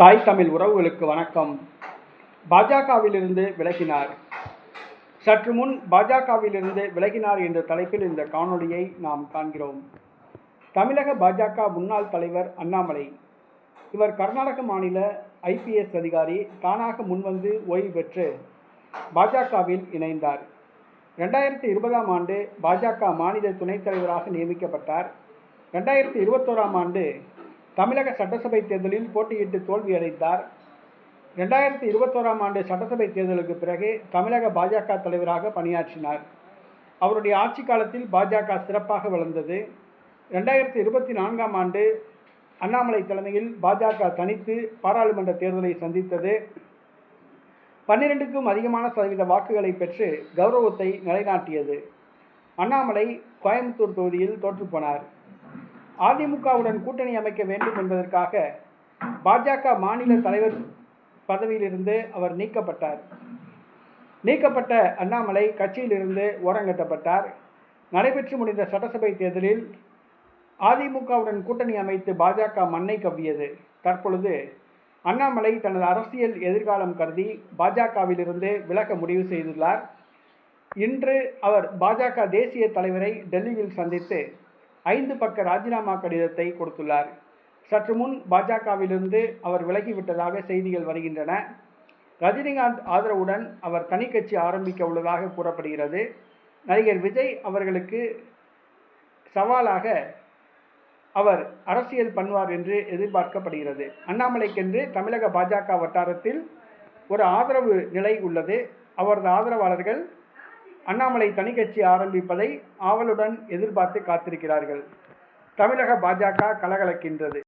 தாய் தமிழ் உறவுகளுக்கு வணக்கம். பாஜகவிலிருந்து விலகினார். சற்று முன் பாஜகவிலிருந்து விலகினார் என்ற தலைப்பில் இந்த காணொளியை நாம் காண்கிறோம். தமிழக பாஜக முன்னாள் தலைவர் அண்ணாமலை. இவர் கர்நாடக மாநில IPS அதிகாரி. தானாக முன்வந்து ஓய்வு பெற்று பாஜகவில் இணைந்தார். 2020ஆம் ஆண்டு பாஜக மாநில துணைத் தலைவராக நியமிக்கப்பட்டார். 2021ஆம் ஆண்டு தமிழக சட்டசபை தேர்தலில் போட்டியிட்டு தோல்வியடைந்தார். 2021ஆம் ஆண்டு சட்டசபை தேர்தலுக்கு பிறகு தமிழக பாஜக தலைவராக பணியாற்றினார். அவருடைய ஆட்சி காலத்தில் பாஜக சிறப்பாக வளர்ந்தது. 2024ஆம் ஆண்டு அண்ணாமலை தலைமையில் பாஜக தனித்து பாராளுமன்ற தேர்தலை சந்தித்தது. 12க்கும் அதிகமான சதவீத வாக்குகளை பெற்று கௌரவத்தை நிலைநாட்டியது. அண்ணாமலை கோயம்புத்தூர் தொகுதியில் தோற்றுப்போனார். அதிமுகவுடன் கூட்டணி அமைக்க வேண்டும் என்பதற்காக பாஜக மாநில தலைவர் பதவியிலிருந்து அவர் நீக்கப்பட்டார். நீக்கப்பட்ட அண்ணாமலை கட்சியிலிருந்து ஓரங்கட்டப்பட்டார். நடைபெற்று முடிந்த சட்டசபை தேர்தலில் அதிமுகவுடன் கூட்டணி அமைத்து பாஜக மண்ணை கவ்வியது. தற்பொழுது அண்ணாமலை தனது அரசியல் எதிர்காலம் கருதி பாஜகவிலிருந்து விலக முடிவு செய்துள்ளார். இன்று அவர் பாஜக தேசிய தலைவரை டெல்லியில் சந்தித்து 5 பக்க ராஜினாமா கடிதத்தை கொடுத்துள்ளார். சற்று முன் பாஜகவிலிருந்து அவர் விலகிவிட்டதாக செய்திகள் வருகின்றன. ரஜினிகாந்த் ஆதரவுடன் அவர் தனி கட்சி ஆரம்பிக்க உள்ளதாக கூறப்படுகிறது. நடிகர் விஜய் அவர்களுக்கு சவாலாக அவர் அரசியல் பண்ணுவார் என்று எதிர்பார்க்கப்படுகிறது. அண்ணாமலைக்கென்று தமிழக பாஜக வட்டாரத்தில் ஒரு ஆதரவு நிலை உள்ளது. அவரது ஆதரவாளர்கள் அண்ணாமலை தனி கட்சி ஆரம்பிப்பதை ஆவலுடன் எதிர்பார்த்து காத்திருக்கிறார்கள். தமிழக பாஜக கலகலக்கின்றது.